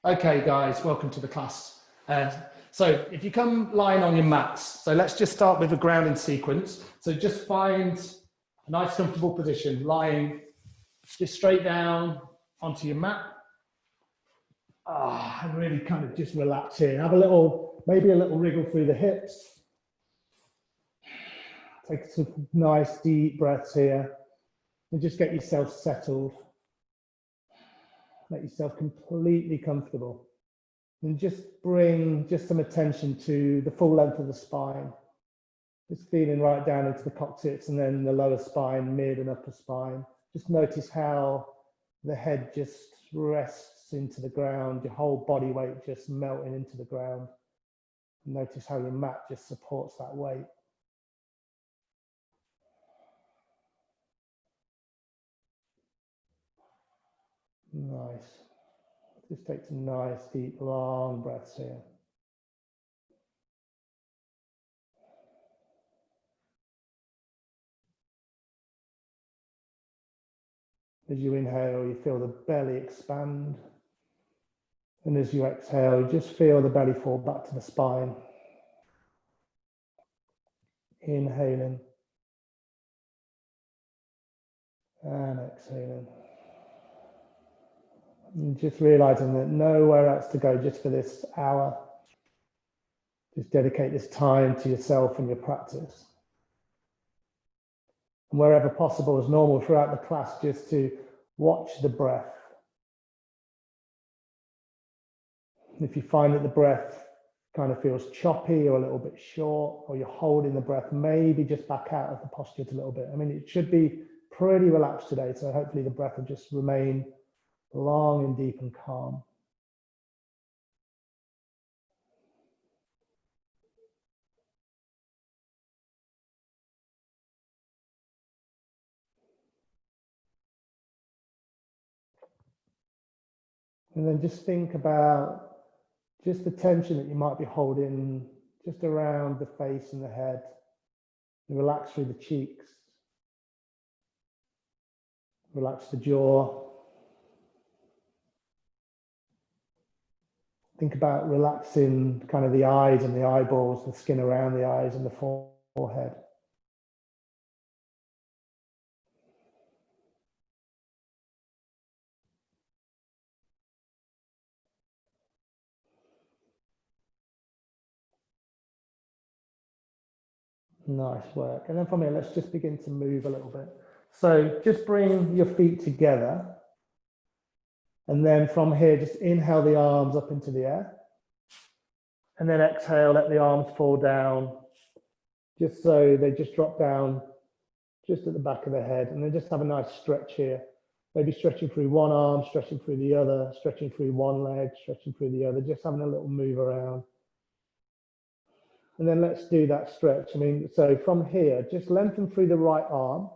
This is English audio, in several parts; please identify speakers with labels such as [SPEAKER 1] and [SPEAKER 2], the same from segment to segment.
[SPEAKER 1] Okay, guys, welcome to the class. So if you come lying on your mats, so let's just start with a grounding sequence. So just find a nice comfortable position, lying just straight down onto your mat. And really kind of just relax here. Have a little, maybe a little wriggle through the hips. Take some nice deep breaths here and just get yourself settled. Make yourself completely comfortable. And just bring just some attention to the full length of the spine. Just feeling right down into the coccyx and then the lower spine, mid and upper spine. Just notice how the head just rests into the ground, your whole body weight just melting into the ground. Notice how your mat just supports that weight. Nice. Just take some nice, deep, long breaths here. As you inhale, you feel the belly expand. And as you exhale, just feel the belly fall back to the spine. Inhaling. And exhaling. And just realizing that nowhere else to go just for this hour. Just dedicate this time to yourself and your practice. And wherever possible, as normal throughout the class, just to watch the breath. If you find that the breath kind of feels choppy or a little bit short, or you're holding the breath, maybe just back out of the posture a little bit. I mean, it should be pretty relaxed today, so hopefully the breath will just remain long and deep and calm. And then just think about just the tension that you might be holding just around the face and the head. And relax through the cheeks. Relax the jaw. Think about relaxing kind of the eyes and the eyeballs, the skin around the eyes and the forehead. Nice work. And then from here, let's just begin to move a little bit. So just bring your feet together. And then from here, just inhale the arms up into the air. And then exhale, let the arms fall down. Just so they just drop down just at the back of the head. And then just have a nice stretch here. Maybe stretching through one arm, stretching through the other, stretching through one leg, stretching through the other, just having a little move around. And then let's do that stretch. I mean, so from here, just lengthen through the right arm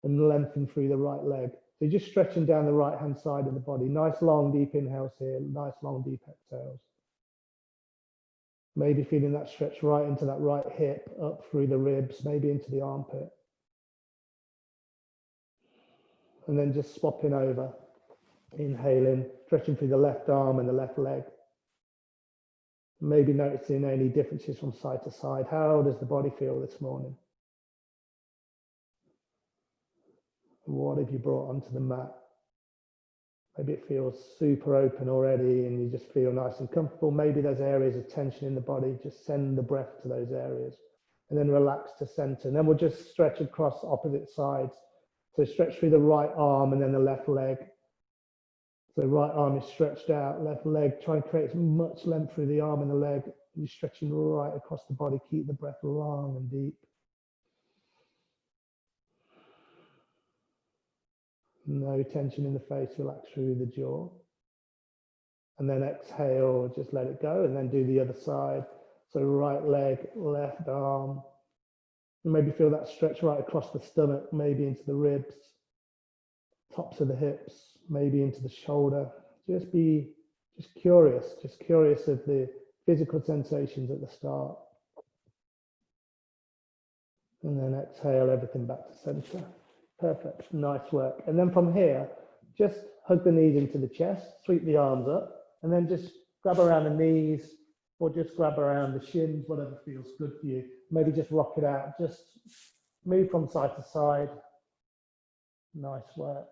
[SPEAKER 1] and lengthen through the right leg. So just stretching down the right-hand side of the body. Nice, long, deep inhales here. Nice, long, deep exhales. Maybe feeling that stretch right into that right hip, up through the ribs, maybe into the armpit. And then just swapping over, inhaling, stretching through the left arm and the left leg. Maybe noticing any differences from side to side. How does the body feel this morning? What have you brought onto the mat? Maybe it feels super open already and you just feel nice and comfortable. Maybe there's areas of tension in the body. Just send the breath to those areas and then relax to center. And then we'll just stretch across opposite sides. So stretch through the right arm and then the left leg. So right arm is stretched out, left leg, try and create as much length through the arm and the leg. You're stretching right across the body. Keep the breath long and deep. No tension in the face, relax through the jaw. And then exhale, just let it go and then do the other side. So right leg, left arm. And maybe feel that stretch right across the stomach, maybe into the ribs, tops of the hips, maybe into the shoulder. Just curious of the physical sensations at the start. And then exhale everything back to center. Perfect, nice work. And then from here, just hug the knees into the chest, sweep the arms up. And then just grab around the knees or just grab around the shins, whatever feels good for you. Maybe just rock it out, just move from side to side. Nice work.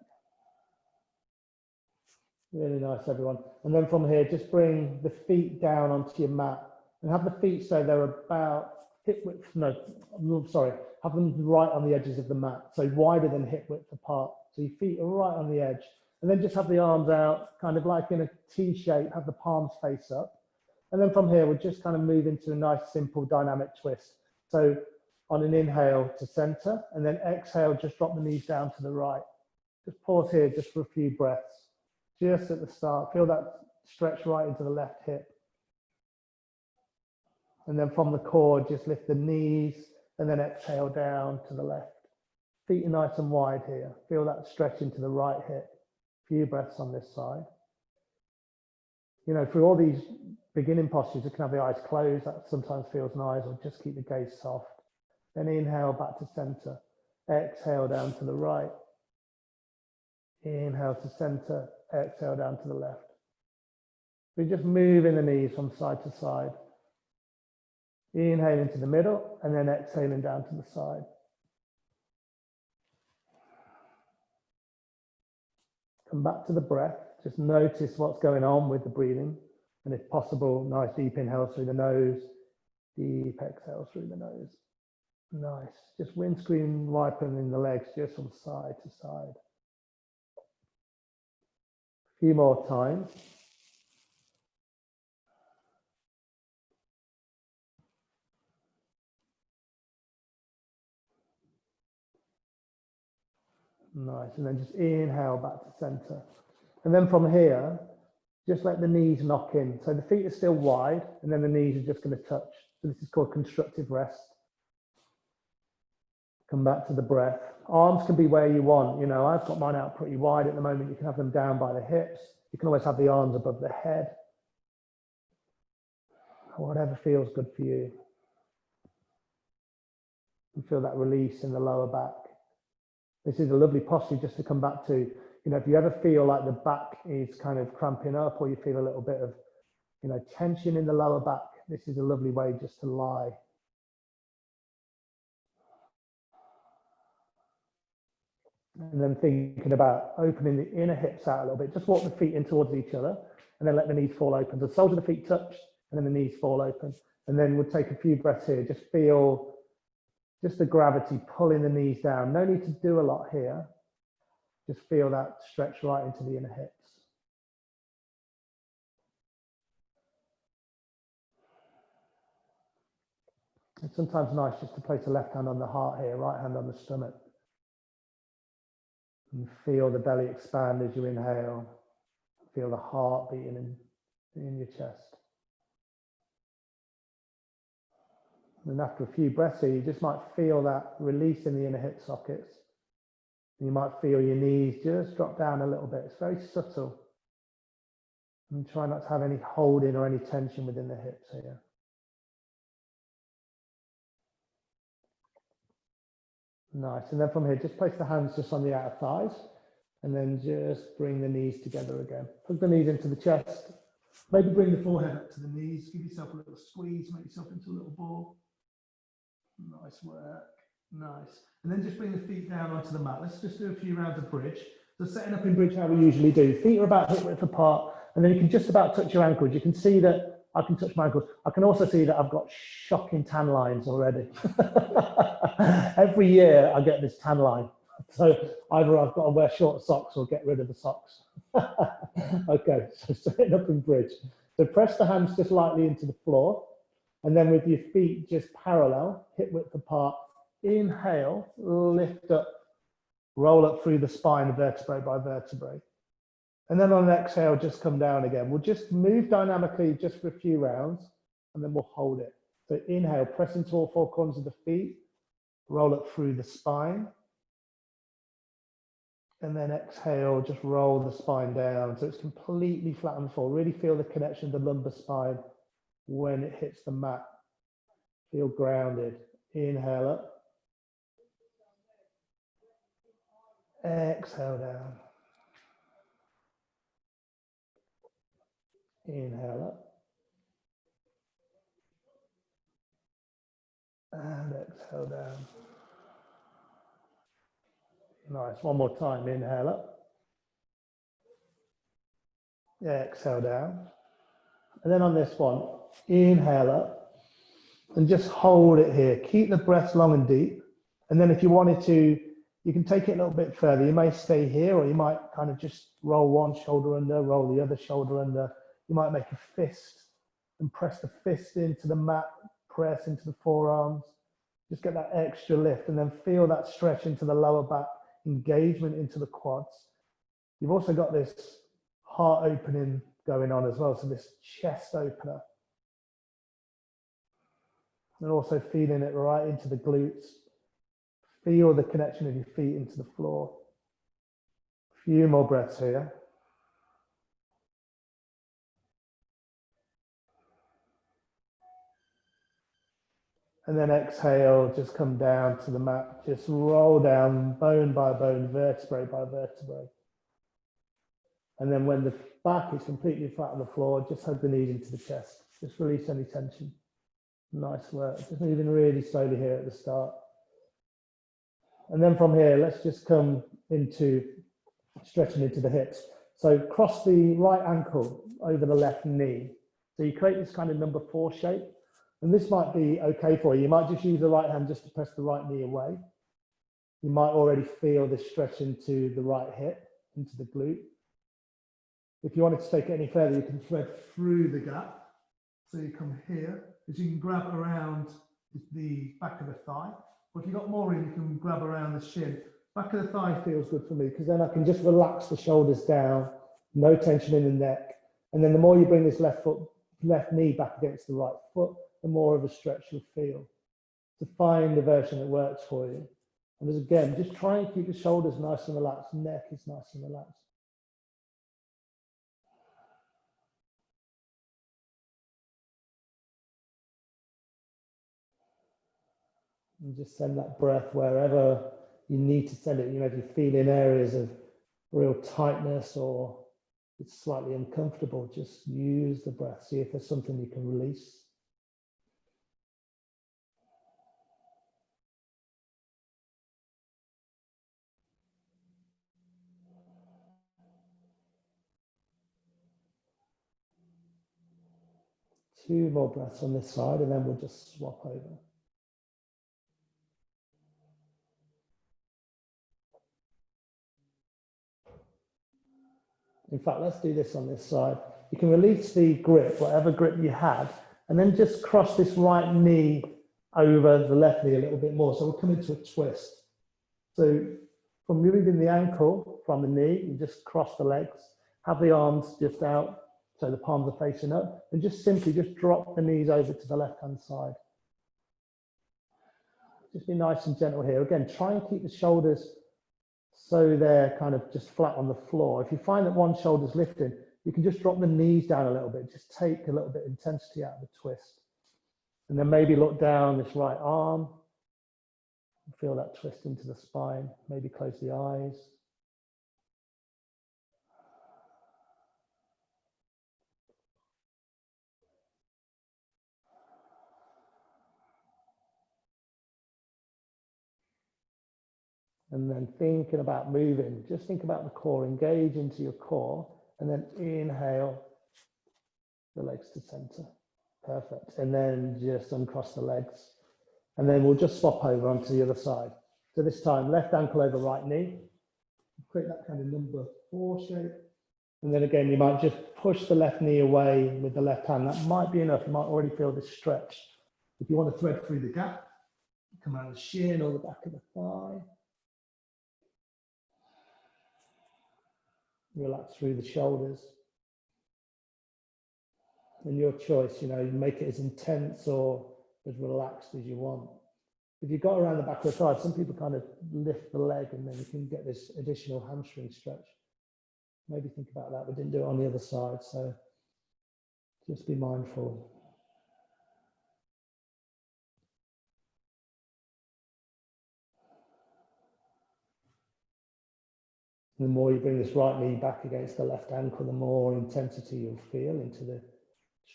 [SPEAKER 1] Really nice, everyone. And then from here, just bring the feet down onto your mat and have the feet so they're about hip width, no, I'm sorry, have them right on the edges of the mat, so wider than hip width apart. So your feet are right on the edge. And then just have the arms out, kind of like in a T shape, have the palms face up. And then from here, we'll just kind of move into a nice, simple dynamic twist. So on an inhale to center, and then exhale, just drop the knees down to the right. Just pause here just for a few breaths. Just at the start, feel that stretch right into the left hip. And then from the core, just lift the knees and then exhale down to the left. Feet are nice and wide here. Feel that stretch into the right hip. Few breaths on this side. You know, through all these beginning postures, you can have the eyes closed. That sometimes feels nice, or just keep the gaze soft. Then inhale back to center. Exhale down to the right. Inhale to center. Exhale down to the left. We just moving the knees from side to side. Inhale into the middle and then exhaling down to the side. Come back to the breath. Just notice what's going on with the breathing. And if possible, nice deep inhale through the nose, deep exhale through the nose. Nice. Just windscreen wiping the legs just from side to side. A few more times. Nice. And then just inhale back to center. And then from here, just let the knees knock in. So the feet are still wide, and then the knees are just going to touch. So this is called constructive rest. Come back to the breath. Arms can be where you want. You know, I've got mine out pretty wide at the moment. You can have them down by the hips. You can always have the arms above the head. Whatever feels good for you. And feel that release in the lower back. This is a lovely posture just to come back to. You know, if you ever feel like the back is kind of cramping up, or you feel a little bit of, you know, tension in the lower back, this is a lovely way just to lie. And then thinking about opening the inner hips out a little bit. Just walk the feet in towards each other, and then let the knees fall open. The soles of the feet touch, and then the knees fall open. And then we'll take a few breaths here. Just feel just the gravity pulling the knees down. No need to do a lot here. Just feel that stretch right into the inner hips. It's sometimes nice just to place the left hand on the heart here, right hand on the stomach. And feel the belly expand as you inhale. Feel the heart beating in your chest. And after a few breaths here, you just might feel that release in the inner hip sockets. And you might feel your knees just drop down a little bit. It's very subtle. And try not to have any holding or any tension within the hips here. Nice. And then from here, just place the hands just on the outer thighs. And then just bring the knees together again. Plug the knees into the chest. Maybe bring the forehead up to the knees. Give yourself a little squeeze. Make yourself into a little ball. Nice work. Nice. And then just bring the feet down onto the mat. Let's just do a few rounds of bridge. So setting up in bridge how we usually do. Feet are about hip width apart. And then you can just about touch your ankles. You can see that I can touch my ankles. I can also see that I've got shocking tan lines already. Every year I get this tan line. So either I've got to wear short socks or get rid of the socks. Okay, so setting up in bridge. So press the hands just lightly into the floor. And then with your feet just parallel, hip width apart, inhale, lift up, roll up through the spine vertebrae by vertebrae. And then on an exhale, just come down again. We'll just move dynamically just for a few rounds, and then we'll hold it. So inhale, press into all four corners of the feet, roll up through the spine. And then exhale, just roll the spine down. So it's completely flat on the floor. Really feel the connection to the lumbar spine when it hits the mat. Feel grounded. Inhale up. Exhale down. Inhale up. And exhale down. Nice. One more time. Inhale up. Exhale down. And then on this one, inhale up and just hold it here. Keep the breath long and deep. And then if you wanted to, you can take it a little bit further. You may stay here, or you might kind of just roll one shoulder under, roll the other shoulder under. You might make a fist and press the fist into the mat, press into the forearms. Just get that extra lift and then feel that stretch into the lower back, engagement into the quads. You've also got this heart opening going on as well, so this chest opener. And also feeling it right into the glutes. Feel the connection of your feet into the floor. A few more breaths here. And then exhale, just come down to the mat. Just roll down bone by bone, vertebrae by vertebrae. And then when the back is completely flat on the floor, just hug the knees into the chest. Just release any tension. Nice work. Just moving really slowly here at the start. And then from here, let's just come into stretching into the hips. So cross the right ankle over the left knee. So you create this kind of number 4 shape. And this might be okay for you. You might just use the right hand just to press the right knee away. You might already feel this stretch into the right hip, into the glute. If you wanted to take it any further, you can thread through the gap. So you come here, as you can grab around the back of the thigh. Or if you've got more room, you can grab around the shin. Back of the thigh feels good for me because then I can just relax the shoulders down, no tension in the neck. And then the more you bring this left knee back against the right foot, the more of a stretch you'll feel. To find the version that works for you. And as again, just try and keep the shoulders nice and relaxed, neck is nice and relaxed. And just send that breath wherever you need to send it. You know, if you feel in areas of real tightness or it's slightly uncomfortable, just use the breath. See if there's something you can release. Two more breaths on this side and then we'll just swap over. In fact, let's do this on this side. You can release the grip, whatever grip you had, and then just cross this right knee over the left knee a little bit more. So we'll come into a twist. So from moving the ankle from the knee, you just cross the legs, have the arms just out, so the palms are facing up, and just simply just drop the knees over to the left-hand side. Just be nice and gentle here. Again, try and keep the shoulders so they're kind of just flat on the floor. If you find that one shoulder's lifting, you can just drop the knees down a little bit, just take a little bit of intensity out of the twist. And then maybe look down this right arm, feel that twist into the spine, maybe close the eyes. And then thinking about moving, just think about the core, engage into your core, and then inhale the legs to center. Perfect. And then just uncross the legs. And then we'll just swap over onto the other side. So this time, left ankle over right knee. Create that kind of number 4 shape. And then again, you might just push the left knee away with the left hand. That might be enough. You might already feel this stretch. If you want to thread through the gap, come out of the shin or the back of the thigh. Relax through the shoulders. And your choice, you know, you make it as intense or as relaxed as you want. If you got around the back of the thigh, some people kind of lift the leg and then you can get this additional hamstring stretch. Maybe think about that. We didn't do it on the other side, so just be mindful. The more you bring this right knee back against the left ankle, the more intensity you'll feel into the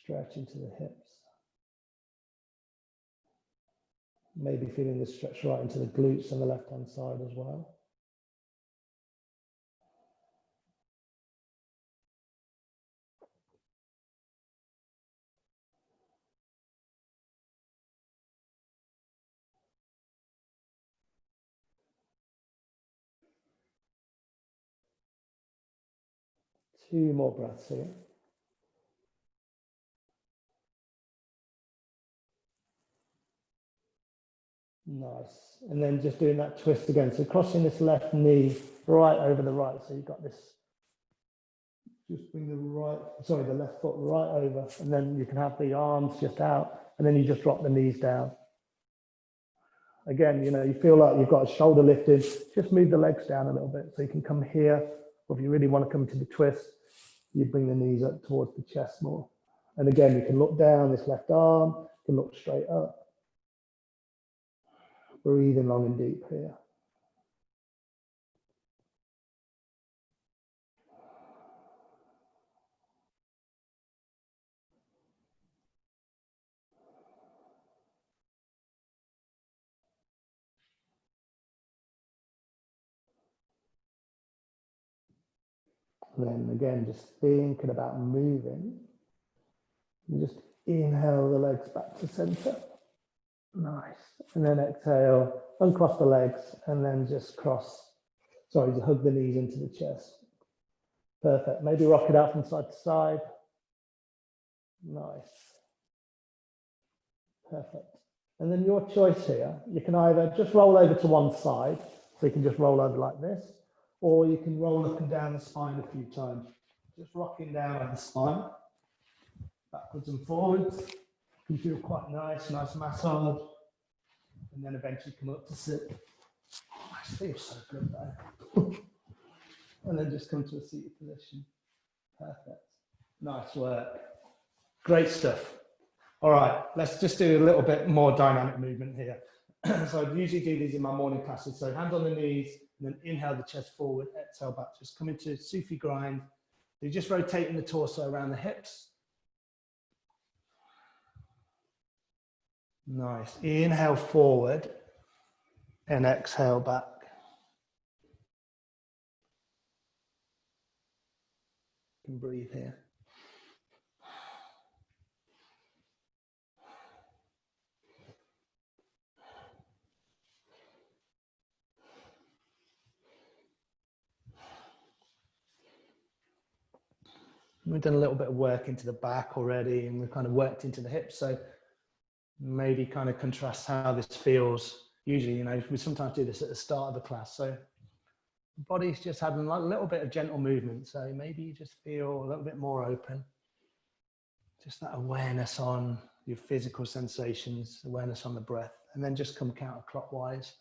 [SPEAKER 1] stretch into the hips. Maybe feeling the stretch right into the glutes on the left-hand side as well. Two more breaths here. Nice. And then just doing that twist again. So crossing this left knee right over the right. So you've got this, just bring the left foot right over, and then you can have the arms just out, and then you just drop the knees down. Again, you feel like you've got a shoulder lifted, just move the legs down a little bit. So you can come here, or if you really want to come to the twist, you bring the knees up towards the chest more. And again, you can look down this left arm, you can look straight up. Breathing long and deep here. And then again, just thinking about moving. And just inhale the legs back to center. Nice. And then exhale, uncross the legs, and then just hug the knees into the chest. Perfect. Maybe rock it out from side to side. Nice. Perfect. And then your choice here, you can either just roll over to one side, so you can just roll over like this, or you can roll up and down the spine a few times. Just rocking down the spine, backwards and forwards. Can feel quite nice massage. And then eventually come up to sit. Oh, it feels so good there. And then just come to a seated position. Perfect. Nice work. Great stuff. All right, let's just do a little bit more dynamic movement here. So I usually do these in my morning classes. So hands on the knees, and then inhale the chest forward, exhale back. Just come into Sufi grind. You're just rotating the torso around the hips. Nice. Inhale forward and exhale back. You can breathe here. We've done a little bit of work into the back already, and we've kind of worked into the hips. So maybe kind of contrast how this feels. Usually, we sometimes do this at the start of the class. So the body's just having a little bit of gentle movement. So maybe you just feel a little bit more open. Just that awareness on your physical sensations, awareness on the breath, and then just come counterclockwise,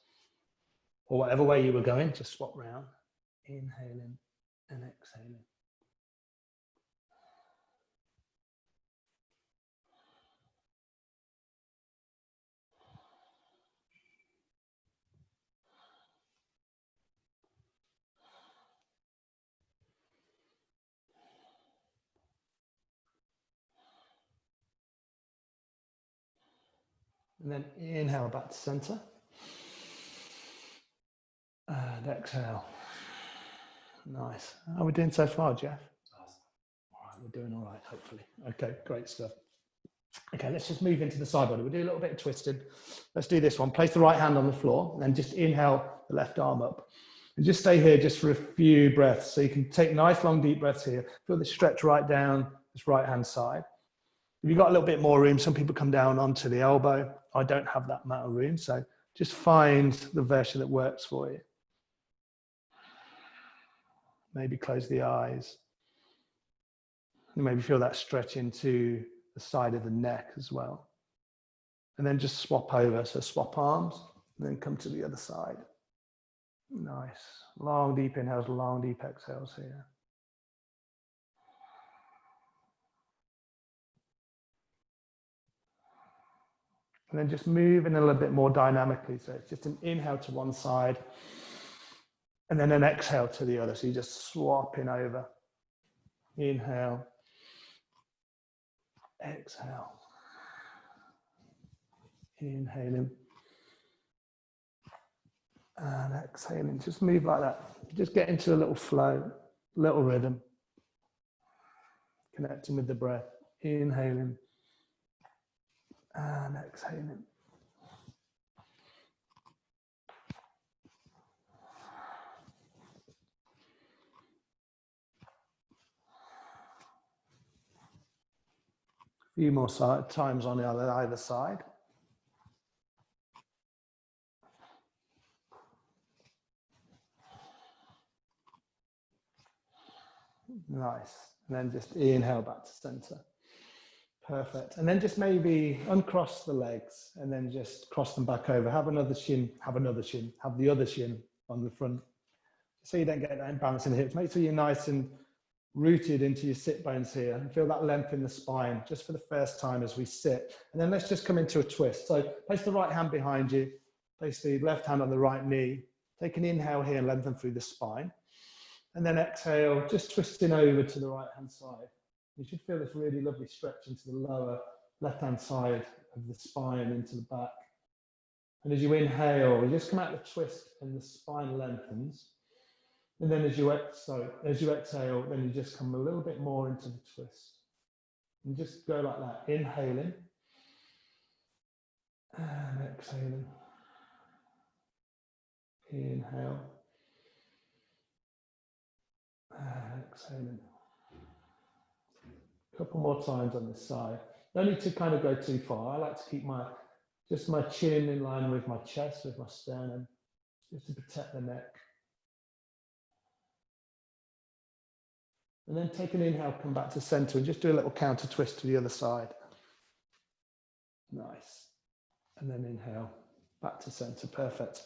[SPEAKER 1] or whatever way you were going, just swap round, inhaling and exhaling. And then inhale back to center. And exhale. Nice. How are we doing so far, Jeff? All right, we're doing all right, hopefully. Okay, great stuff. Okay, let's just move into the side body. We'll do a little bit of twisted. Let's do this one. Place the right hand on the floor, and then just inhale the left arm up. And just stay here just for a few breaths. So you can take nice, long, deep breaths here. Feel the stretch right down this right-hand side. If you've got a little bit more room, some people come down onto the elbow. I don't have that amount of room, so just find the version that works for you. Maybe close the eyes. And maybe feel that stretch into the side of the neck as well. And then just swap over. So swap arms, and then come to the other side. Nice. Long, deep inhales, long, deep exhales here. And then just move in a little bit more dynamically. So it's just an inhale to one side, And then an exhale to the other. So you're just swapping over. Inhale. Exhale. Inhaling. And exhaling. Just move like that. Just get into a little flow, little rhythm. Connecting with the breath. Inhaling. And exhaling. A few more times on either side. Nice. And then just inhale back to center. Perfect. And then just maybe uncross the legs and then just cross them back over. Have another shin, have another shin, have the other shin on the front. So you don't get that imbalance in the hips. Make sure you're nice and rooted into your sit bones here and feel that length in the spine just for the first time as we sit. And then let's just come into a twist. So place the right hand behind you, place the left hand on the right knee. Take an inhale here and lengthen through the spine. And then exhale, just twisting over to the right hand side. You should feel this really lovely stretch into the lower left hand side of the spine into the back. And as you inhale, you just come out the twist and the spine lengthens. And then as you exhale, then you just come a little bit more into the twist. And just go like that, inhaling and exhaling. Inhale and exhaling. A couple more times on this side. No need to kind of go too far. I like to keep my chin in line with my chest, with my sternum, just to protect the neck. And then take an inhale, come back to center and just do a little counter twist to the other side. Nice. And then inhale, back to center, perfect.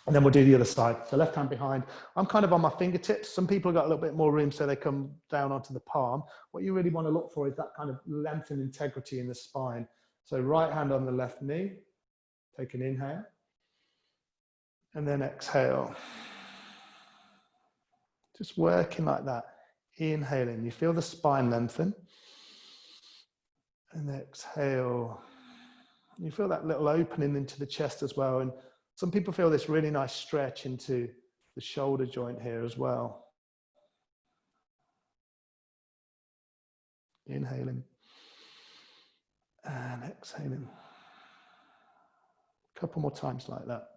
[SPEAKER 1] And then we'll do the other side. So left hand behind. I'm kind of on my fingertips. Some people have got a little bit more room so they come down onto the palm. What you really want to look for is that kind of length and integrity in the spine. So right hand on the left knee, take an inhale. And then exhale. Just working like that. Inhaling, you feel the spine lengthen. And exhale. You feel that little opening into the chest as well. And some people feel this really nice stretch into the shoulder joint here as well. Inhaling. And exhaling. A couple more times like that.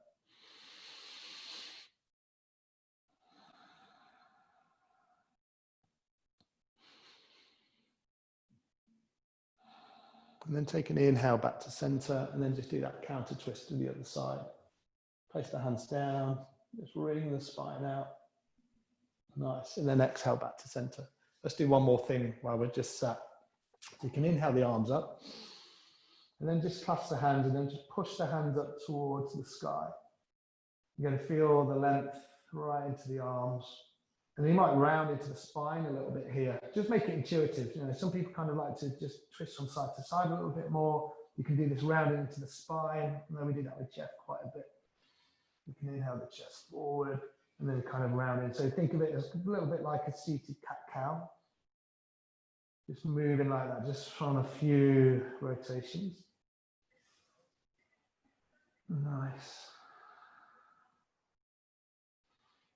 [SPEAKER 1] And then take an inhale back to center and then just do that counter twist to the other side. Place the hands down, just wring the spine out. Nice. And then exhale back to center. Let's do one more thing while we're just sat. You can inhale the arms up and then just clasp the hands and then just push the hands up towards the sky. You're going to feel the length right into the arms. And you might round into the spine a little bit here. Just make it intuitive. You know, some people kind of like to just twist from side to side a little bit more. You can do this rounding into the spine. And then we do that with Jeff quite a bit. You can inhale the chest forward and then kind of round in. So think of it as a little bit like a seated cat-cow. Just moving like that, just from a few rotations. Nice.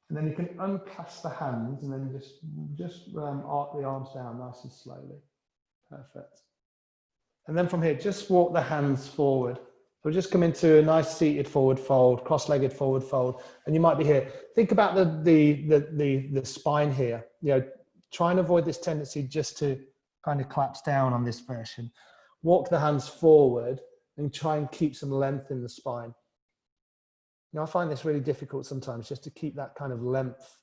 [SPEAKER 1] And then you can unclasp the hands and then just arc the arms down nice and slowly. Perfect. And then from here, just walk the hands forward. So just come into a nice seated forward fold, cross-legged forward fold, and you might be here. Think about the spine here. You know, try and avoid this tendency just to kind of collapse down on this version. Walk the hands forward and try and keep some length in the spine. Now, I find this really difficult sometimes just to keep that kind of length.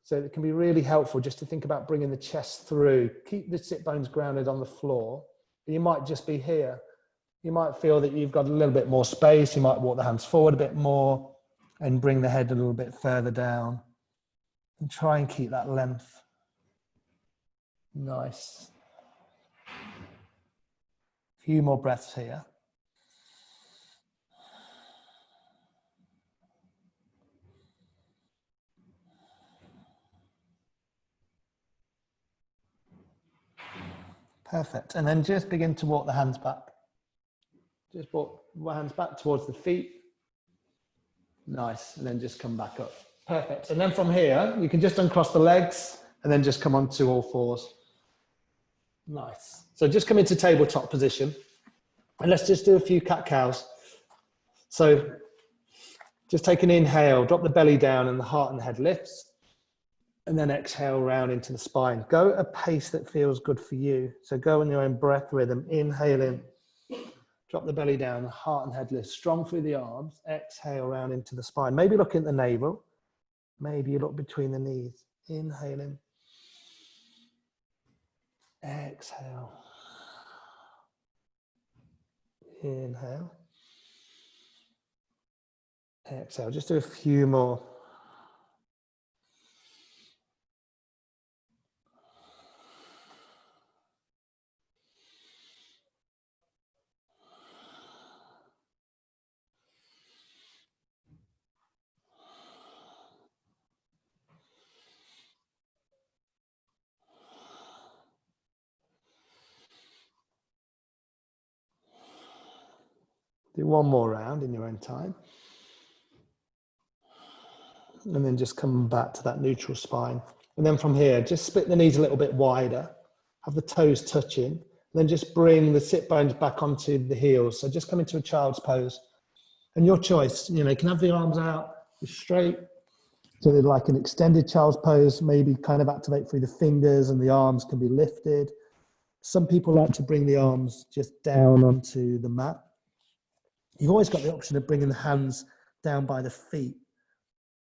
[SPEAKER 1] So it can be really helpful just to think about bringing the chest through. Keep the sit bones grounded on the floor. You might just be here. You might feel that you've got a little bit more space. You might walk the hands forward a bit more and bring the head a little bit further down. And try and keep that length. Nice. A few more breaths here. Perfect. And then just begin to walk the hands back. Just walk the hands back towards the feet. Nice. And then just come back up. Perfect. And then from here, you can just uncross the legs and then just come onto all fours. Nice. So just come into tabletop position. And let's just do a few cat-cows. So just take an inhale, drop the belly down and the heart and the head lifts. And then exhale round into the spine. Go at a pace that feels good for you. So go in your own breath rhythm. Inhale in. Drop the belly down, the heart and head lift. Strong through the arms. Exhale round into the spine. Maybe look at the navel. Maybe you look between the knees. Inhale in. Exhale. Inhale. Exhale. Just do a few more. Do one more round in your own time. And then just come back to that neutral spine. And then from here, just split the knees a little bit wider. Have the toes touching. And then just bring the sit bones back onto the heels. So just come into a child's pose. And your choice, you know, you can have the arms out straight. So they're like an extended child's pose, maybe kind of activate through the fingers and the arms can be lifted. Some people like to bring the arms just down onto the mat. You've always got the option of bringing the hands down by the feet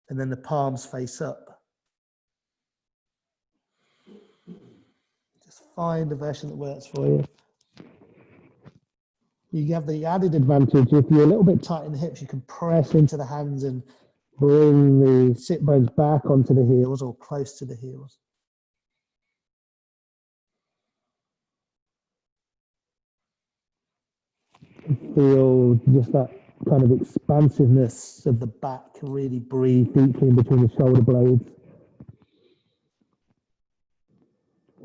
[SPEAKER 1] and then the palms face up. Just find a version that works for you. You have the added advantage, if you're a little bit tight in the hips, you can press into the hands and bring the sit bones back onto the heels or close to the heels. Feel just that kind of expansiveness of the back. Really breathe deeply in between the shoulder blades.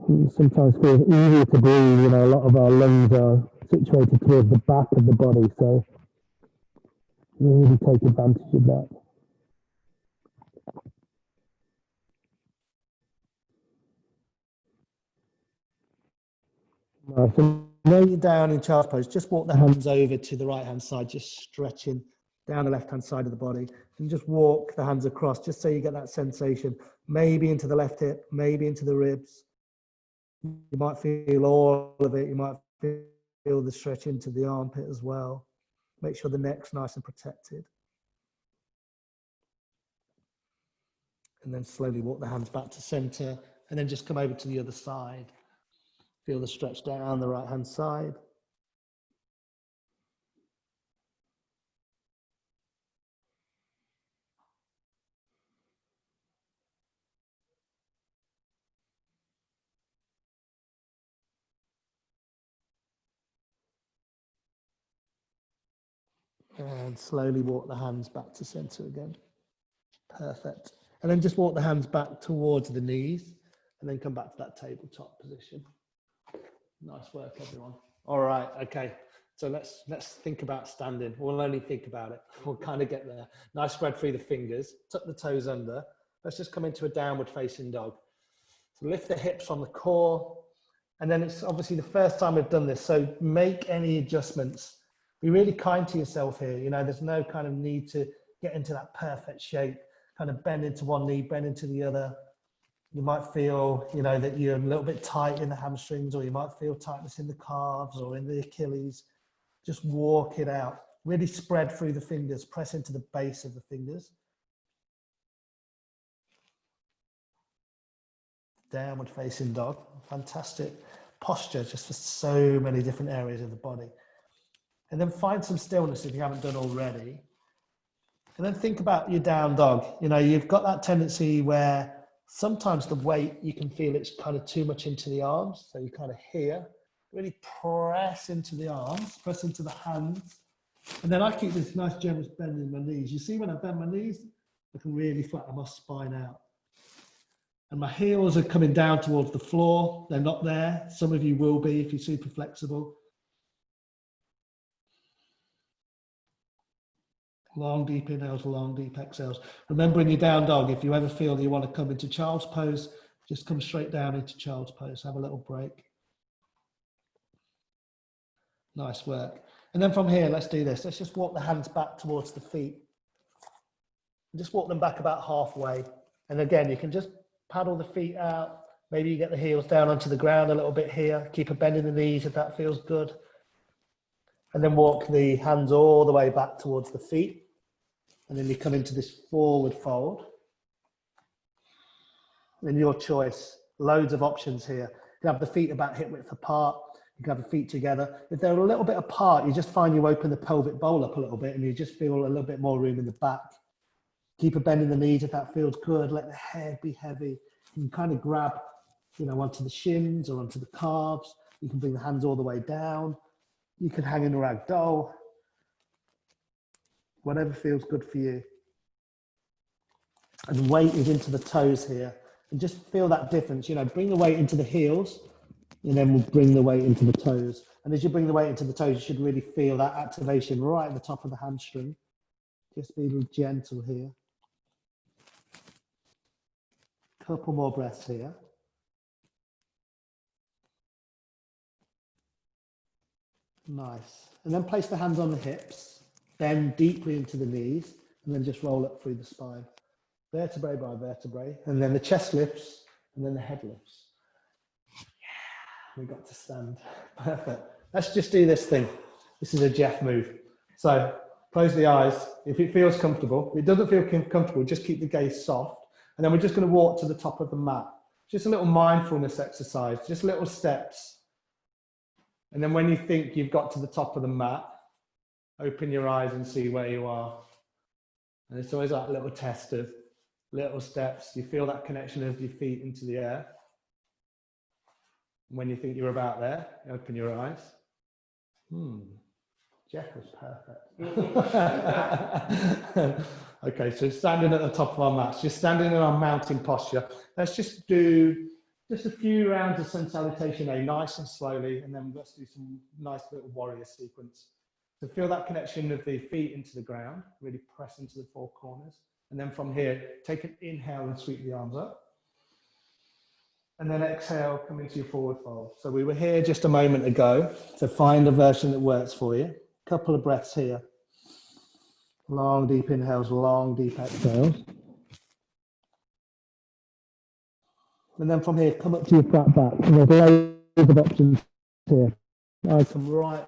[SPEAKER 1] It sometimes feels easier to breathe, you know, a lot of our lungs are situated towards the back of the body, so really take advantage of that. So now you're down in child's pose, just walk the hands over to the right hand side, just stretching down the left hand side of the body. And just walk the hands across, just so you get that sensation, maybe into the left hip, maybe into the ribs. You might feel all of it. You might feel the stretch into the armpit as well. Make sure the neck's nice and protected. And then slowly walk the hands back to center and then just come over to the other side. Feel the stretch down the right hand side. And slowly walk the hands back to center again. Perfect. And then just walk the hands back towards the knees and then come back to that tabletop position. Nice work, everyone. All right, okay. So let's think about standing. We'll only think about it. We'll kind of get there. Nice spread through the fingers. Tuck the toes under. Let's just come into a downward facing dog. So lift the hips from the core. And then it's obviously the first time we've done this. So make any adjustments. Be really kind to yourself here. You know, there's no kind of need to get into that perfect shape. Kind of bend into one knee, bend into the other. You might feel, you know, that you're a little bit tight in the hamstrings, or you might feel tightness in the calves or in the Achilles. Just walk it out. Really spread through the fingers. Press into the base of the fingers. Downward facing dog. Fantastic posture just for so many different areas of the body. And then find some stillness if you haven't done already. And then think about your down dog. You know, you've got that tendency where sometimes the weight, you can feel it's kind of too much into the arms. So you kind of here, really press into the arms, press into the hands. And then I keep this nice generous bend in my knees. You see when I bend my knees, I can really flatten my spine out. And my heels are coming down towards the floor. They're not there. Some of you will be if you're super flexible. Long, deep inhales, long, deep exhales. Remember in your down dog, if you ever feel that you want to come into child's pose, just come straight down into child's pose. Have a little break. Nice work. And then from here, let's do this. Let's just walk the hands back towards the feet. Just walk them back about halfway. And again, you can just paddle the feet out. Maybe you get the heels down onto the ground a little bit here. Keep a bend in the knees if that feels good. And then walk the hands all the way back towards the feet. And then you come into this forward fold. And your choice, loads of options here. You can have the feet about hip width apart. You can have the feet together. If they're a little bit apart, you just find you open the pelvic bowl up a little bit and you just feel a little bit more room in the back. Keep a bend in the knees if that feels good. Let the head be heavy. You can kind of grab, onto the shins or onto the calves. You can bring the hands all the way down. You can hang in a ragdoll. Whatever feels good for you. And weight is into the toes here. And just feel that difference. Bring the weight into the heels and then we'll bring the weight into the toes. And as you bring the weight into the toes, you should really feel that activation right at the top of the hamstring. Just be a little gentle here. Couple more breaths here. Nice. And then place the hands on the hips, bend deeply into the knees, and then just roll up through the spine. Vertebrae by vertebrae. And then the chest lifts, and then the head lifts. Yeah, we got to stand. Perfect. Let's just do this thing. This is a Jeff move. So close the eyes. If it feels comfortable, if it doesn't feel comfortable, just keep the gaze soft. And then we're just going to walk to the top of the mat. Just a little mindfulness exercise, just little steps. And then when you think you've got to the top of the mat, open your eyes and see where you are. And it's always like a little test of little steps. You feel that connection of your feet into the air. When you think you're about there, open your eyes. Jeff was perfect. Okay, so standing at the top of our mats, just standing in our mountain posture. Let's just do just a few rounds of sun salutation A, nice and slowly, and then let's do some nice little warrior sequence. So feel that connection of the feet into the ground, really press into the four corners. And then from here, take an inhale and sweep the arms up. And then exhale, come into your forward fold. So we were here just a moment ago to find a version that works for you. Couple of breaths here. Long, deep inhales, long, deep exhales. And then from here, come up to your flat back. And there's loads of options here. I come right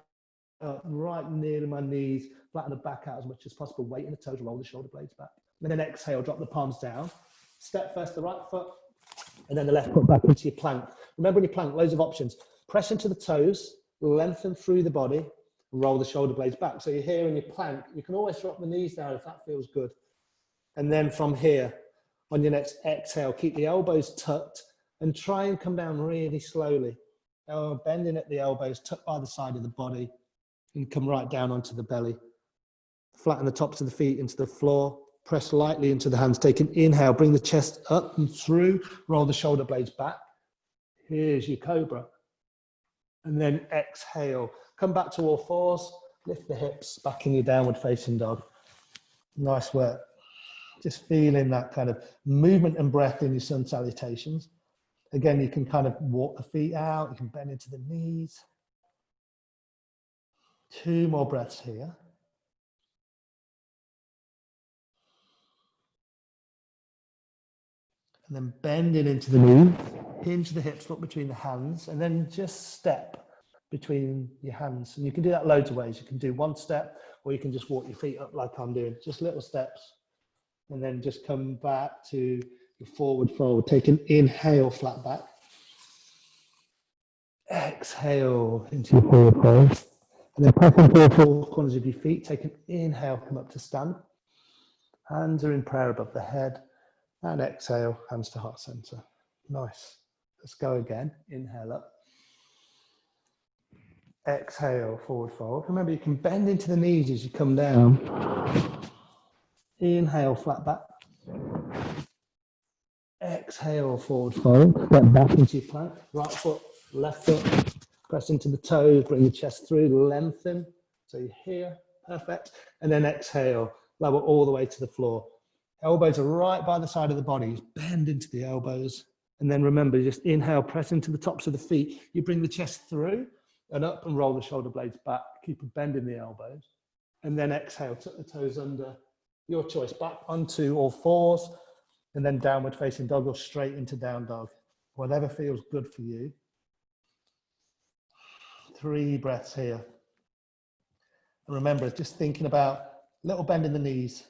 [SPEAKER 1] up, right near my knees, flatten the back out as much as possible, weight in the toes, roll the shoulder blades back. And then exhale, drop the palms down. Step first the right foot, and then the left foot back into your plank. Remember in your plank, loads of options. Press into the toes, lengthen through the body, roll the shoulder blades back. So you're here in your plank. You can always drop the knees down if that feels good. And then from here, on your next exhale, keep the elbows tucked and try and come down really slowly. Bending at the elbows, tucked by the side of the body, and come right down onto the belly. Flatten the tops of the feet into the floor. Press lightly into the hands. Take an inhale, bring the chest up and through, roll the shoulder blades back. Here's your cobra. And then exhale. Come back to all fours, lift the hips, back in your downward facing dog. Nice work. Just feeling that kind of movement and breath in your sun salutations. Again, you can kind of walk the feet out, you can bend into the knees. 2 more breaths here. And then bending into the knees, hinge the hips, look between the hands, and then just step between your hands. And you can do that loads of ways. You can do one step, or you can just walk your feet up like I'm doing, just little steps. And then just come back to your forward fold. Take an inhale, flat back. Exhale into your forward fold. And then press into the four corners of your feet. Take an inhale, come up to stand. Hands are in prayer above the head. And exhale, hands to heart center. Nice. Let's go again. Inhale up. Exhale, forward fold. Remember, you can bend into the knees as you come down. Inhale, flat back. Exhale, forward fold. Step back into your plank. Right foot, left foot. Press into the toes, bring the chest through, lengthen. So you're here, perfect. And then exhale, lower all the way to the floor. Elbows are right by the side of the body. Bend into the elbows. And then remember, just inhale, press into the tops of the feet. You bring the chest through and up and roll the shoulder blades back. Keep a bend in the elbows. And then exhale, tuck the toes under. Your choice, back onto all fours. And then downward facing dog or straight into down dog. Whatever feels good for you. 3 breaths here. And remember, just thinking about little bend in the knees.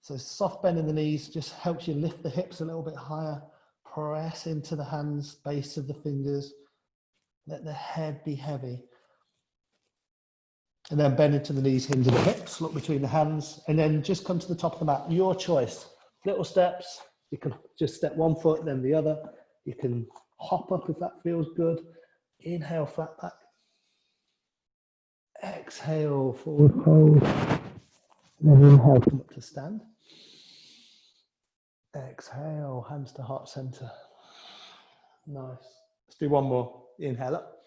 [SPEAKER 1] So soft bend in the knees just helps you lift the hips a little bit higher. Press into the hands, base of the fingers. Let the head be heavy. And then bend into the knees, hinge of the hips, look between the hands, and then just come to the top of the mat. Your choice. Little steps. You can just step one foot, then the other. You can hop up if that feels good. Inhale, flat back. Exhale, forward fold. Then inhale, come up to stand. Exhale, hands to heart center. Nice. Let's do one more. Inhale up.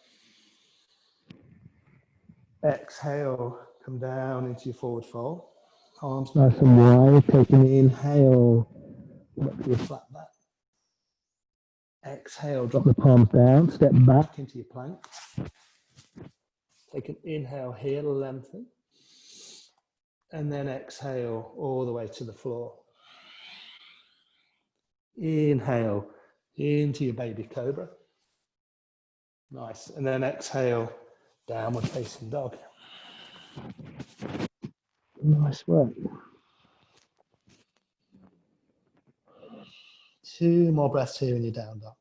[SPEAKER 1] Exhale, come down into your forward fold. Arms nice and wide. Take an inhale, come up to your flat back. Exhale, drop the palms down, step back into your plank. Take an inhale here, lengthen. And then exhale all the way to the floor. Inhale into your baby cobra. Nice. And then exhale, downward facing dog. Nice work. 2 more breaths here in your down dog.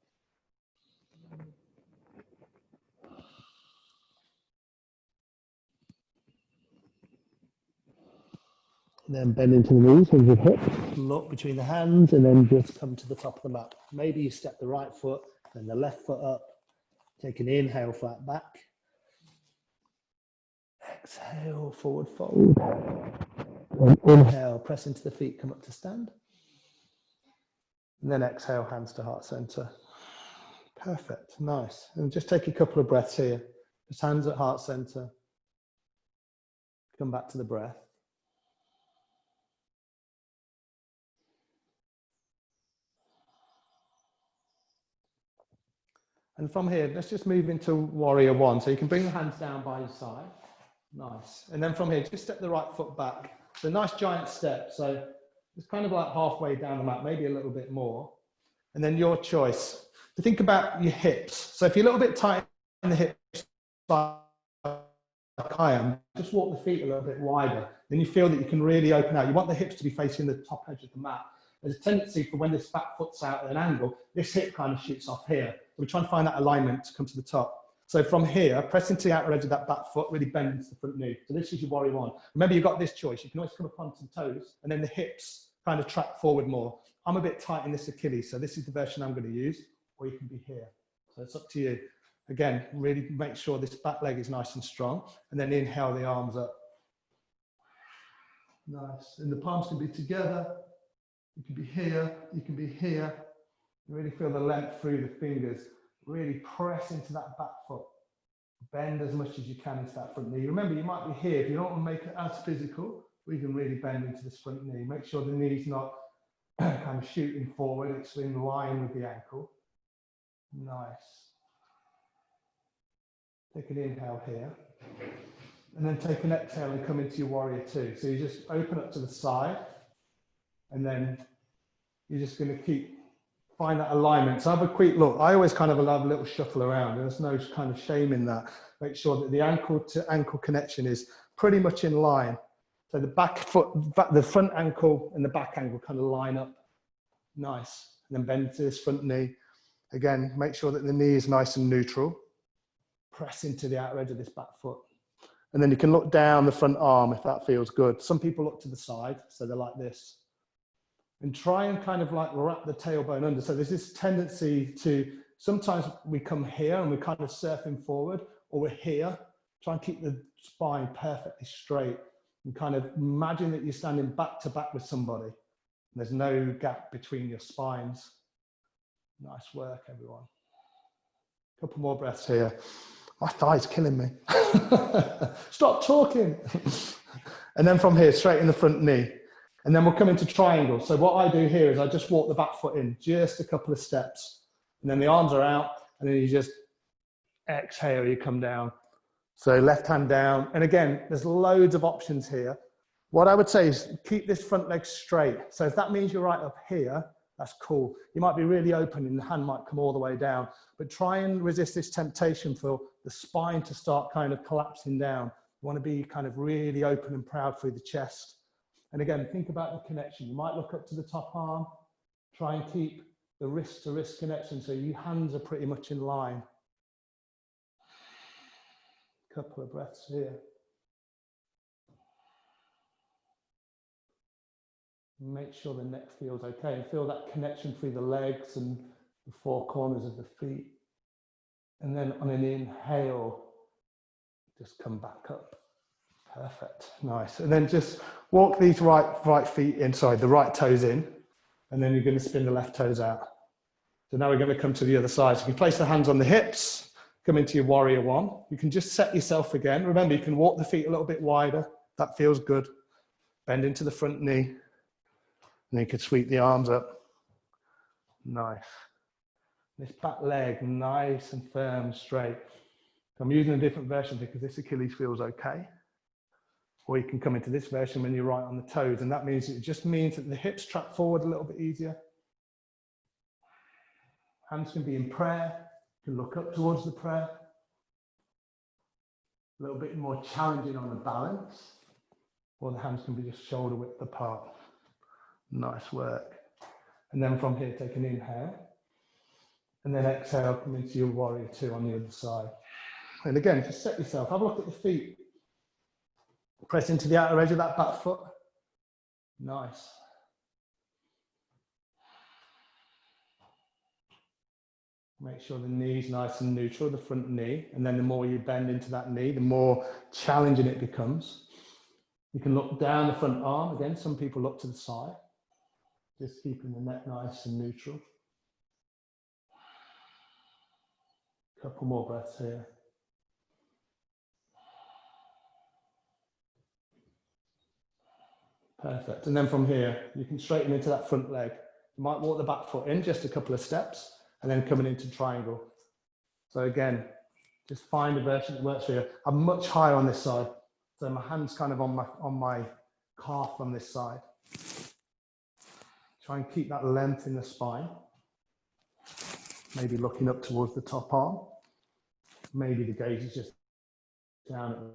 [SPEAKER 1] And then bend into the knees, hinge your hips, look between the hands, and then just come to the top of the mat. Maybe you step the right foot, then the left foot up. Take an inhale, flat back. Exhale, forward fold. Then inhale, press into the feet, come up to stand. And then exhale, hands to heart center. Perfect, nice. And just take a couple of breaths here. Just hands at heart center. Come back to the breath. And from here, let's just move into warrior one. So you can bring the hands down by your side. Nice. And then from here, just step the right foot back. So nice giant step. So it's kind of like halfway down the mat, maybe a little bit more. And then your choice. To think about your hips. So if you're a little bit tight in the hips, like I am, just walk the feet a little bit wider. Then you feel that you can really open out. You want the hips to be facing the top edge of the mat. There's a tendency for when this back foot's out at an angle, this hip kind of shoots off here. So we're trying to find that alignment to come to the top. So from here, press into the outer edge of that back foot, really bend into the front knee. So this is your warrior one. Remember, you've got this choice. You can always come up onto the toes, and then the hips kind of track forward more. I'm a bit tight in this Achilles, so this is the version I'm going to use, or you can be here. So it's up to you. Again, really make sure this back leg is nice and strong, and then inhale the arms up. Nice. And the palms can be together. You can be here, you can be here. You really feel the length through the fingers. Really press into that back foot. Bend as much as you can into that front knee. Remember, you might be here. If you don't want to make it as physical, we can really bend into this front knee. Make sure the knee's not kind of shooting forward. It's in line with the ankle. Nice. Take an inhale here. And then take an exhale and come into your warrior two. So you just open up to the side. And then you're just going to find that alignment. So have a quick look. I always kind of have a little shuffle around. There's no kind of shame in that. Make sure that the ankle to ankle connection is pretty much in line. So the back foot, the front ankle and the back ankle kind of line up. Nice. And then bend to this front knee. Again, make sure that the knee is nice and neutral. Press into the outer edge of this back foot. And then you can look down the front arm if that feels good. Some people look to the side, so they're like this. And try and kind of like wrap the tailbone under. So there's this tendency to, sometimes we come here and we're kind of surfing forward, or we're here. Try and keep the spine perfectly straight and kind of imagine that you're standing back to back with somebody. There's no gap between your spines. Nice work, everyone. Couple more breaths here. My thigh's killing me. Stop talking. And then from here, straighten the front knee. And then we'll come into triangle. So what I do here is I just walk the back foot in, just a couple of steps. And then the arms are out, and then you just exhale, you come down. So left hand down. And again, there's loads of options here. What I would say is keep this front leg straight. So if that means you're right up here, that's cool. You might be really open and the hand might come all the way down, but try and resist this temptation for the spine to start kind of collapsing down. You want to be kind of really open and proud through the chest. And again, think about the connection. You might look up to the top arm, try and keep the wrist to wrist connection so your hands are pretty much in line. Couple of breaths here. Make sure the neck feels okay and feel that connection through the legs and the four corners of the feet. And then on an inhale, just come back up. Perfect, nice. And then just walk these right feet inside, the right toes in, and then you're going to spin the left toes out. So now we're going to come to the other side. So you can place the hands on the hips, come into your warrior one. You can just set yourself again. Remember, you can walk the feet a little bit wider. That feels good. Bend into the front knee. And then you could sweep the arms up. Nice. This back leg, nice and firm, straight. I'm using a different version because this Achilles feels okay. Or you can come into this version when you're right on the toes, and that means it just means that the hips track forward a little bit easier. Hands can be in prayer. You can look up towards the prayer. A little bit more challenging on the balance. Or the hands can be just shoulder width apart. Nice work. And then from here, take an inhale. And then exhale, come into your warrior two on the other side. And again, just set yourself, have a look at the feet. Press into the outer edge of that back foot. Nice. Make sure the knee's nice and neutral, the front knee. And then the more you bend into that knee, the more challenging it becomes. You can look down the front arm. Again, some people look to the side. Just keeping the neck nice and neutral. Couple more breaths here. Perfect. And then from here, you can straighten into that front leg. You might walk the back foot in just a couple of steps and then coming into triangle. So again, just find a version that works for you. I'm much higher on this side. So my hand's kind of on my calf on this side. Try and keep that length in the spine. Maybe looking up towards the top arm. Maybe the gaze is just down at the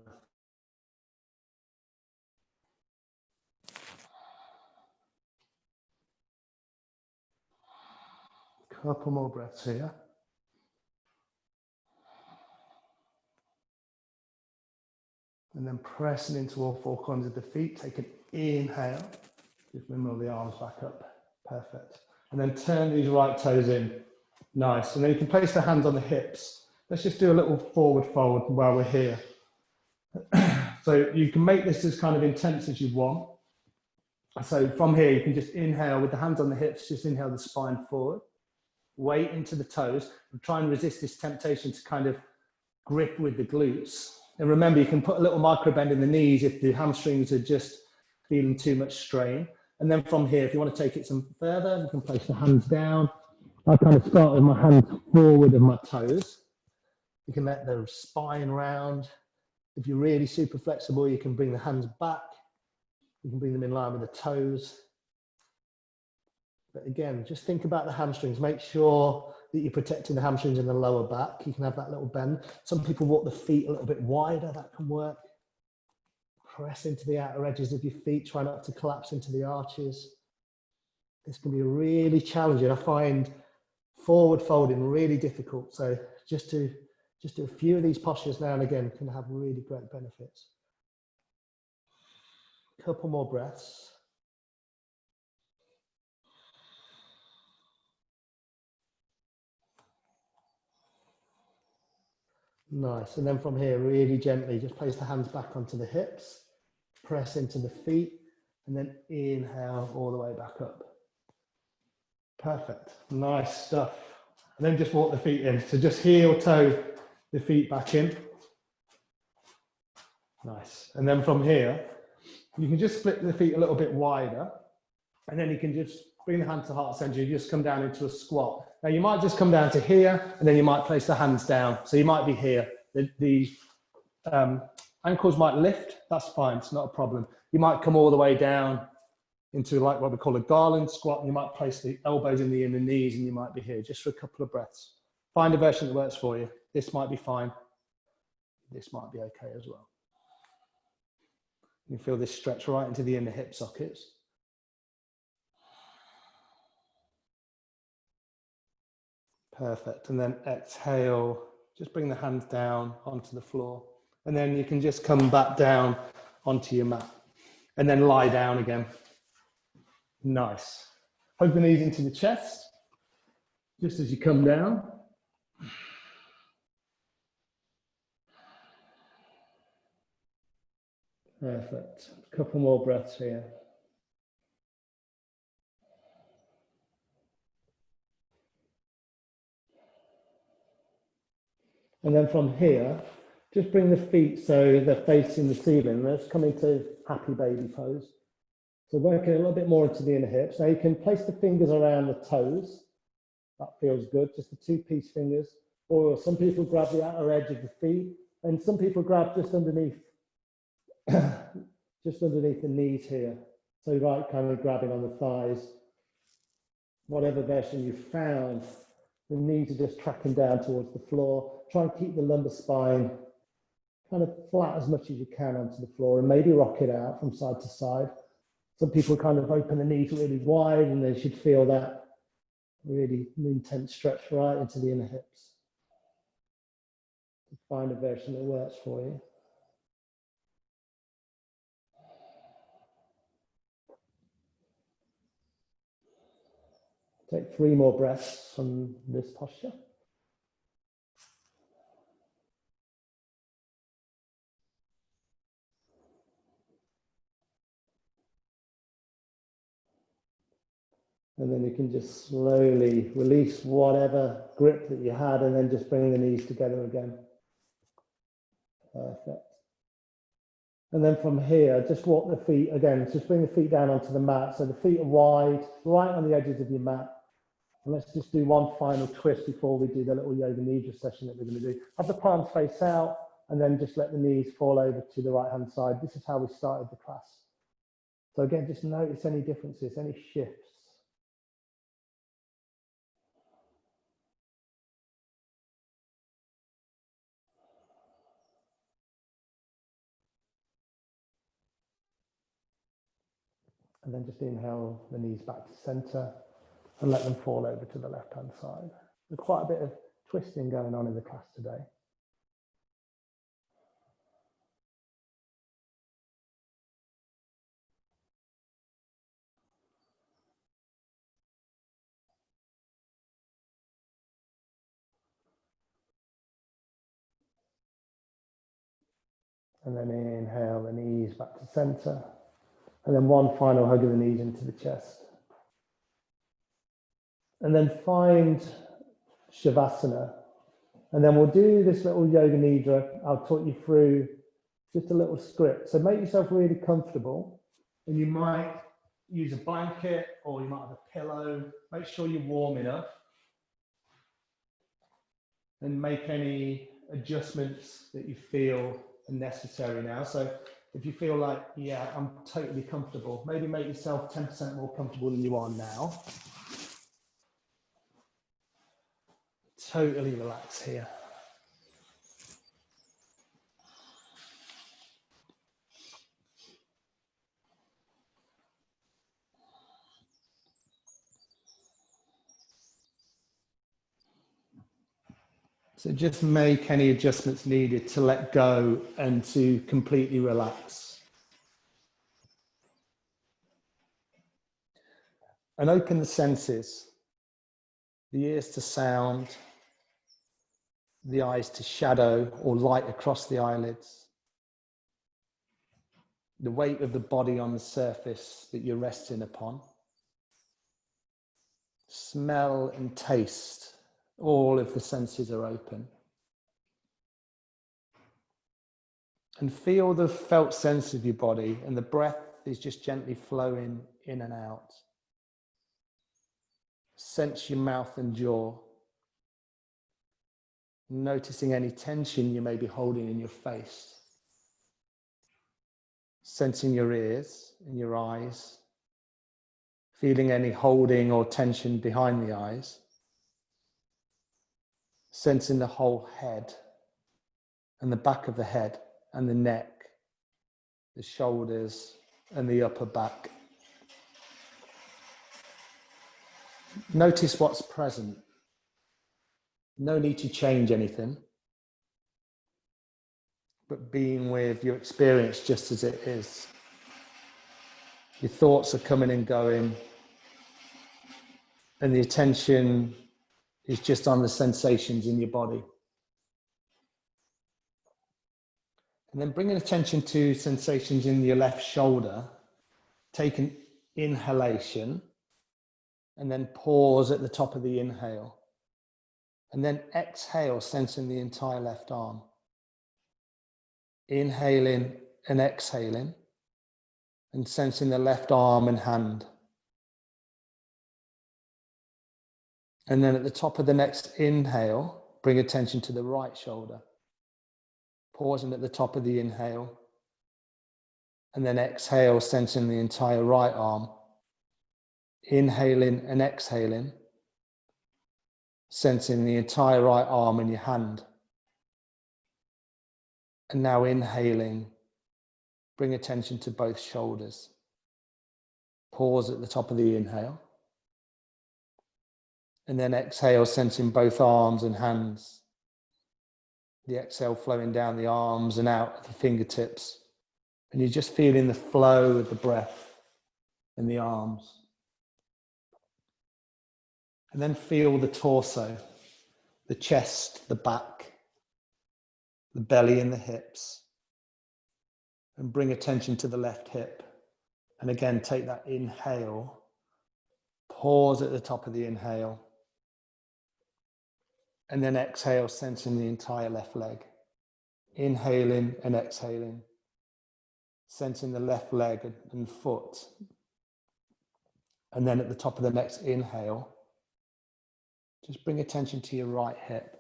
[SPEAKER 1] couple more breaths here. And then pressing into all four corners of the feet. Take an inhale. Just windmill the arms back up. Perfect. And then turn these right toes in. Nice. And then you can place the hands on the hips. Let's just do a little forward fold while we're here. So you can make this as kind of intense as you want. So from here, you can just inhale with the hands on the hips, just inhale the spine forward. Weight into the toes and try and resist this temptation to kind of grip with the glutes. And remember, you can put a little micro bend in the knees if the hamstrings are just feeling too much strain. And then from here, if you want to take it some further, you can place the hands down. I kind of start with my hands forward of my toes. You can let the spine round. If you're really super flexible, you can bring the hands back. You can bring them in line with the toes. But again, just think about the hamstrings. Make sure that you're protecting the hamstrings in the lower back. You can have that little bend. Some people walk the feet a little bit wider. That can work. Press into the outer edges of your feet. Try not to collapse into the arches. This can be really challenging. I find forward folding really difficult. So just do a few of these postures now and again can have really great benefits. A couple more breaths. Nice. And then from here, really gently, just place the hands back onto the hips, press into the feet, and then inhale all the way back up. Perfect. Nice stuff. And then just walk the feet in. So just heel toe the feet back in. Nice. And then from here, you can just split the feet a little bit wider. And then you can just bring the hand to heart center. You just come down into a squat. Now you might just come down to here, and then you might place the hands down. So you might be here. The ankles might lift. That's fine. It's not a problem. You might come all the way down into like what we call a garland squat. You might place the elbows in the inner knees, and you might be here just for a couple of breaths. Find a version that works for you. This might be fine. This might be okay as well. You feel this stretch right into the inner hip sockets. Perfect. And then exhale, just bring the hands down onto the floor. And then you can just come back down onto your mat and then lie down again. Nice. Hug the knees into the chest, just as you come down. Perfect. A couple more breaths here. And then from here, just bring the feet so they're facing the ceiling. Let's come into happy baby pose. So working a little bit more into the inner hips. Now you can place the fingers around the toes. That feels good, just the two-piece fingers. Or some people grab the outer edge of the feet, and some people grab just underneath, just underneath the knees here. So right, kind of grabbing on the thighs. Whatever version you found, the knees are just tracking down towards the floor. Try and keep the lumbar spine kind of flat as much as you can onto the floor, and maybe rock it out from side to side. Some people kind of open the knees really wide, and they should feel that really intense stretch right into the inner hips. Find a version that works for you. Take 3 more breaths from this posture. And then you can just slowly release whatever grip that you had, and then just bring the knees together again. Perfect. And then from here, just walk the feet again. Just bring the feet down onto the mat. So the feet are wide, right on the edges of your mat. And let's just do one final twist before we do the little Yoga Nidra session that we're going to do. Have the palms face out, and then just let the knees fall over to the right-hand side. This is how we started the class. So again, just notice any differences, any shifts. And then just inhale the knees back to center and let them fall over to the left-hand side. There's quite a bit of twisting going on in the class today. And then inhale the knees back to center. And then one final hug of the knees into the chest. And then find Shavasana. And then we'll do this little Yoga Nidra. I'll talk you through just a little script. So make yourself really comfortable. And you might use a blanket, or you might have a pillow. Make sure you're warm enough. And make any adjustments that you feel are necessary now. So if you feel like, yeah, I'm totally comfortable, maybe make yourself 10% more comfortable than you are now. Totally relax here. So just make any adjustments needed to let go and to completely relax. And open the senses, the ears to sound, the eyes to shadow or light across the eyelids, the weight of the body on the surface that you're resting upon. Smell and taste. All of the senses are open. And feel the felt sense of your body, and the breath is just gently flowing in and out. Sense your mouth and jaw. Noticing any tension you may be holding in your face. Sensing your ears and your eyes. Feeling any holding or tension behind the eyes. Sensing the whole head and the back of the head and the neck, the shoulders and the upper back. Notice what's present. No need to change anything, but being with your experience just as it is. Your thoughts are coming and going, and the attention is just on the sensations in your body. And then bringing attention to sensations in your left shoulder, take an inhalation, and then pause at the top of the inhale. And then exhale, sensing the entire left arm. Inhaling and exhaling, and sensing the left arm and hand. And then at the top of the next inhale, bring attention to the right shoulder. Pausing at the top of the inhale. And then exhale, sensing the entire right arm. Inhaling and exhaling, sensing the entire right arm and your hand. And now inhaling, bring attention to both shoulders. Pause at the top of the inhale. And then exhale, sensing both arms and hands. The exhale flowing down the arms and out at the fingertips. And you're just feeling the flow of the breath in the arms. And then feel the torso, the chest, the back, the belly and the hips. And bring attention to the left hip. And again, take that inhale. Pause at the top of the inhale. And then exhale, sensing the entire left leg. Inhaling and exhaling. Sensing the left leg and foot. And then at the top of the next inhale, just bring attention to your right hip.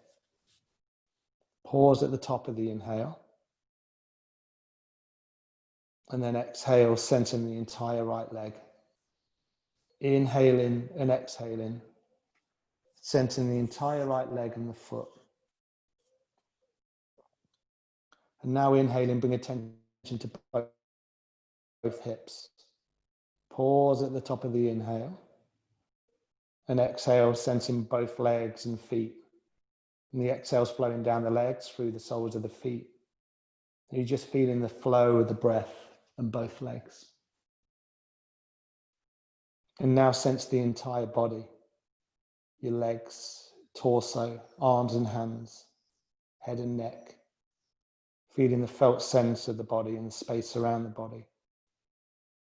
[SPEAKER 1] Pause at the top of the inhale. And then exhale, sensing the entire right leg. Inhaling and exhaling, sensing the entire right leg and the foot. And now inhaling, bring attention to both hips. Pause at the top of the inhale. And exhale, sensing both legs and feet. And the exhale's flowing down the legs through the soles of the feet. And you're just feeling the flow of the breath in both legs. And now sense the entire body. Your legs, torso, arms and hands, head and neck. Feeling the felt sense of the body and the space around the body.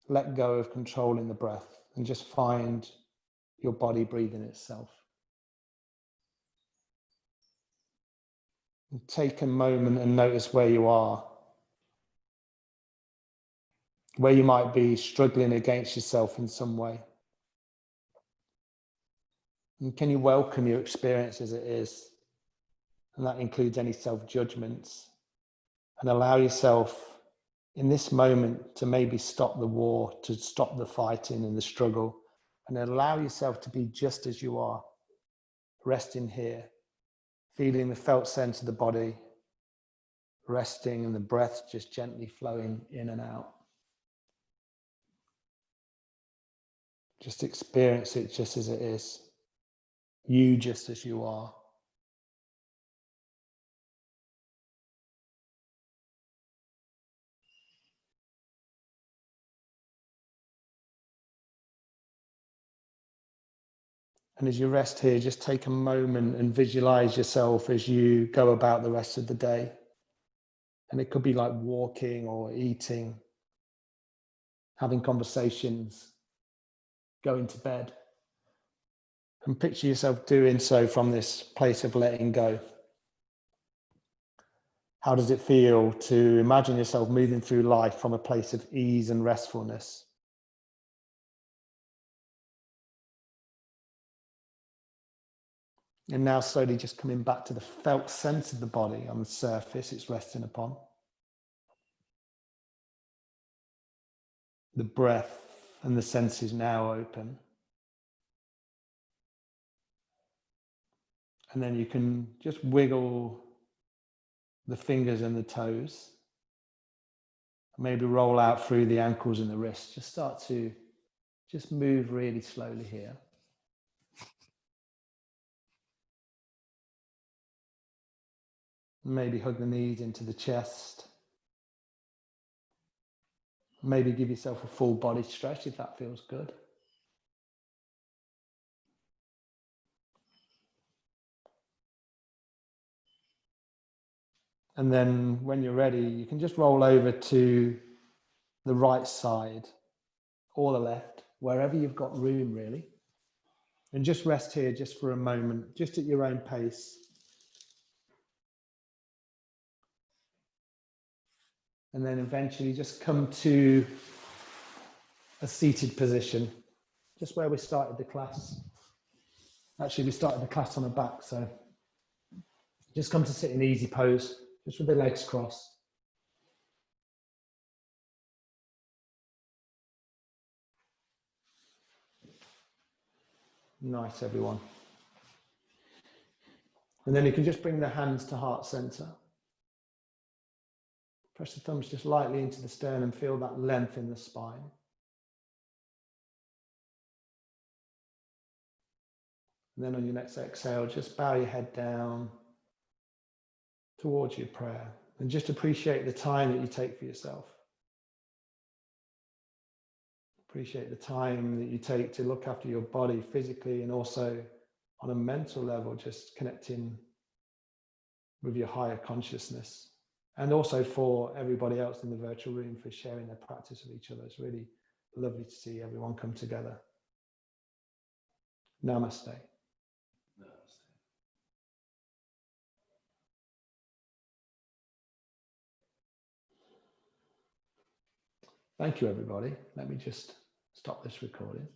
[SPEAKER 1] Let go of controlling the breath and just find your body breathing itself. And take a moment and notice where you are. Where you might be struggling against yourself in some way. And can you welcome your experience as it is? And that includes any self-judgments. And allow yourself in this moment to maybe stop the war, to stop the fighting and the struggle. And allow yourself to be just as you are. Resting here. Feeling the felt sense of the body. Resting and the breath just gently flowing in and out. Just experience it just as it is. You just as you are. And as you rest here, just take a moment and visualize yourself as you go about the rest of the day. And it could be like walking or eating, having conversations, going to bed. And picture yourself doing so from this place of letting go. How does it feel to imagine yourself moving through life from a place of ease and restfulness? And now slowly just coming back to the felt sense of the body on the surface it's resting upon. The breath and the senses now open. And then you can just wiggle the fingers and the toes. Maybe roll out through the ankles and the wrists. Just start to just move really slowly here. Maybe hug the knees into the chest. Maybe give yourself a full body stretch if that feels good. And then when you're ready, you can just roll over to the right side or the left, wherever you've got room really. And just rest here just for a moment, just at your own pace. And then eventually just come to a seated position, just where we started the class. Actually, we started the class on the back, so just come to sit in easy pose, just with the legs crossed. Nice, everyone. And then you can just bring the hands to heart center. Press the thumbs just lightly into the sternum, feel that length in the spine. And then on your next exhale, just bow your head down towards your prayer and just appreciate the time that you take for yourself. Appreciate the time that you take to look after your body physically and also on a mental level, just connecting with your higher consciousness. And also for everybody else in the virtual room for sharing their practice with each other. It's really lovely to see everyone come together. Namaste. Thank you, everybody. Let me just stop this recording.